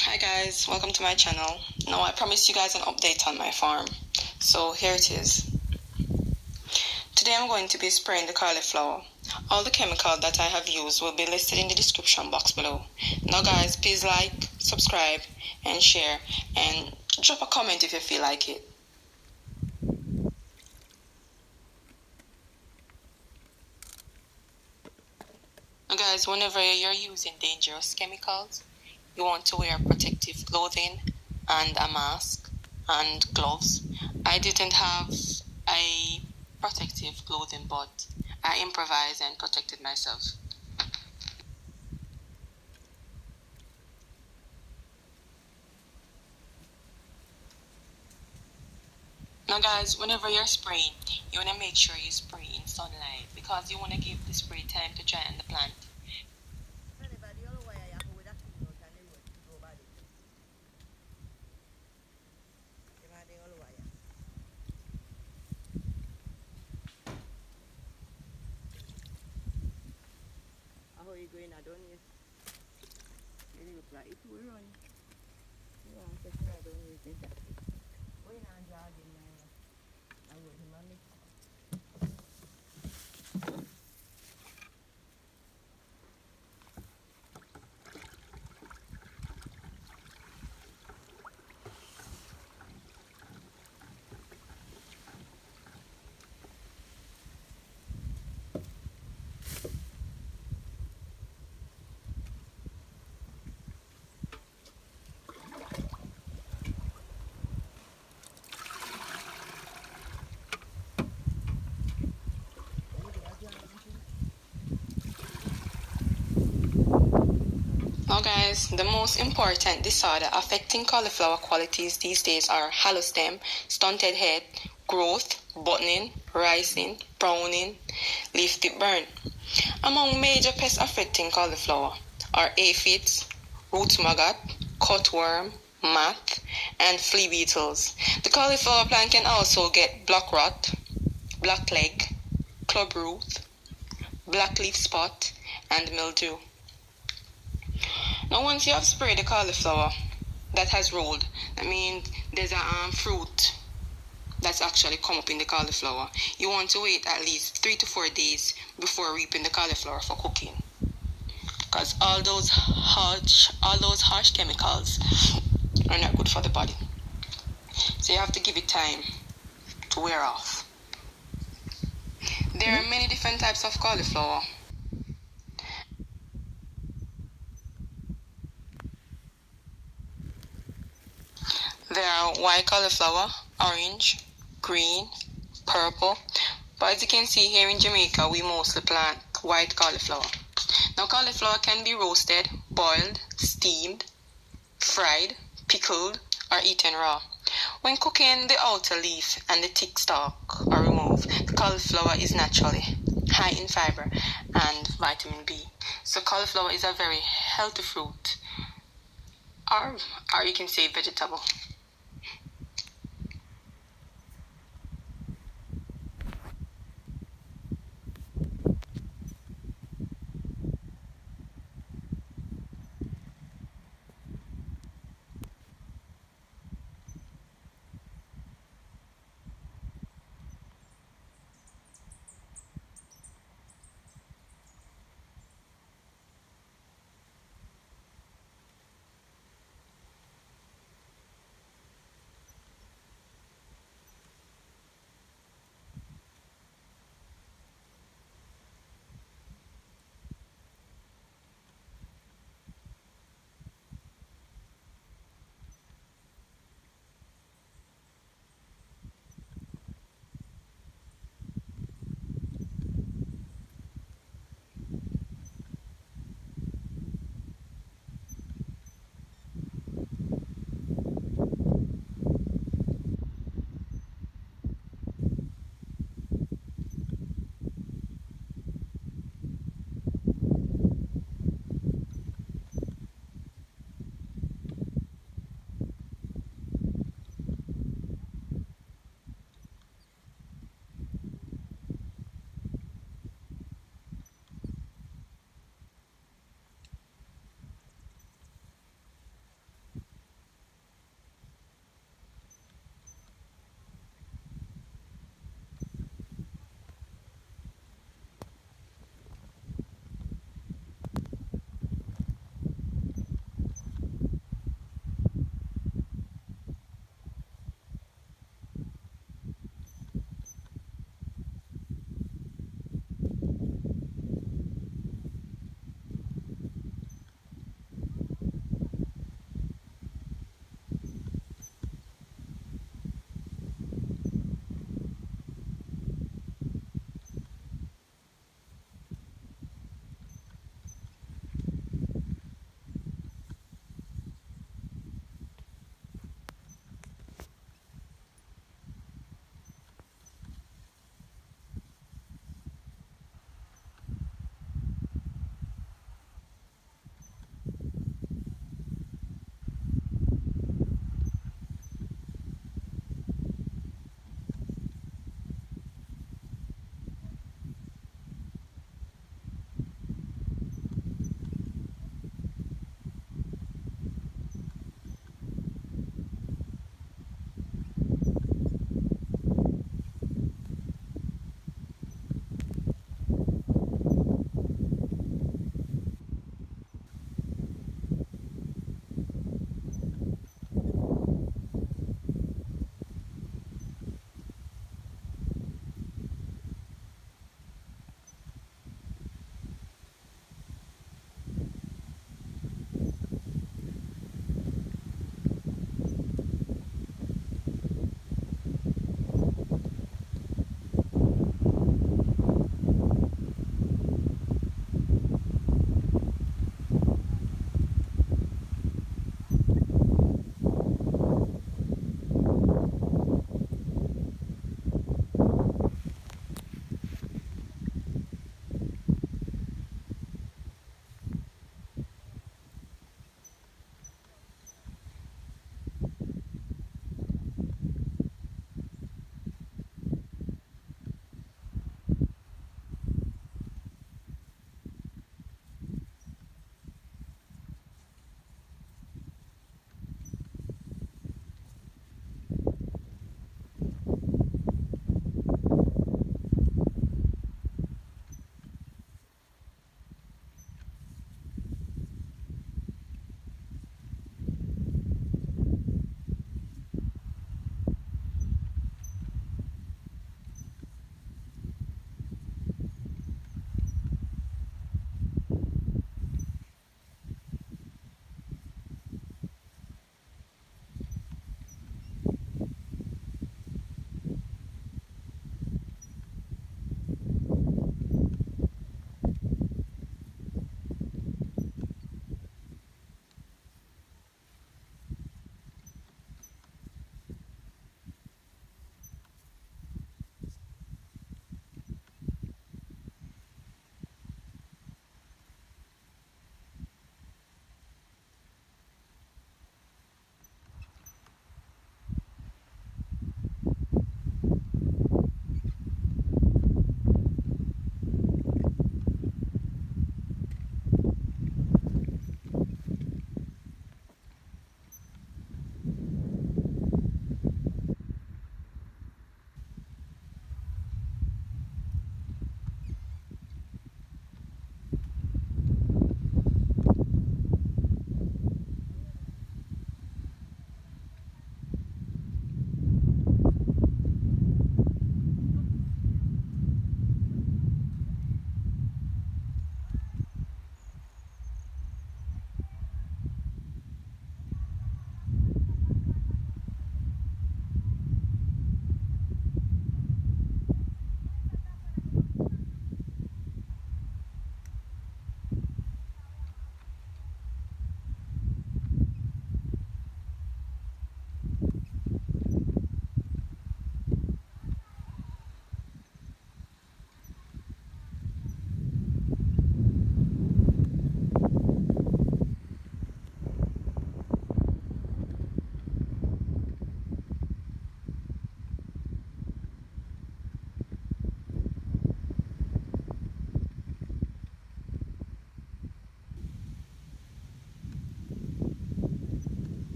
Hi guys, welcome to my channel. Now I promised you guys an update on my farm, so here it is. Today I'm going to be spraying the cauliflower. All the chemical that I have used will be listed in the description box below. Now guys, please like, subscribe and share, and drop a comment if you feel like it. Now guys, whenever you're using dangerous chemicals, you want to wear protective clothing and a mask and gloves. I didn't have a protective clothing, but I improvised and protected myself. Now guys, whenever you're spraying, you want to make sure you spray in sunlight because you want to give the spray time to dry on the plant. How you going? I don't know. It look like it will run. You want to say I don't know it. Going on jogging now. I will remember. Now guys, the most important disorder affecting cauliflower qualities these days are hollow stem, stunted head, growth, buttoning, rising, browning, leaf tip burn. Among major pests affecting cauliflower are aphids, root maggot, cutworm, moth, and flea beetles. The cauliflower plant can also get black rot, blackleg, club root, black leaf spot, and mildew. Now once you have sprayed the cauliflower that has rolled, that means there's a fruit that's actually come up in the cauliflower. You want to wait at least 3 to 4 days before reaping the cauliflower for cooking, because all those harsh chemicals are not good for the body. So you have to give it time to wear off. There are many different types of cauliflower. There are white cauliflower, orange, green, purple. But as you can see here in Jamaica, we mostly plant white cauliflower. Now cauliflower can be roasted, boiled, steamed, fried, pickled, or eaten raw. When cooking, the outer leaf and the thick stalk are removed. The cauliflower is naturally high in fiber and vitamin B. So cauliflower is a very healthy fruit, or you can say vegetable.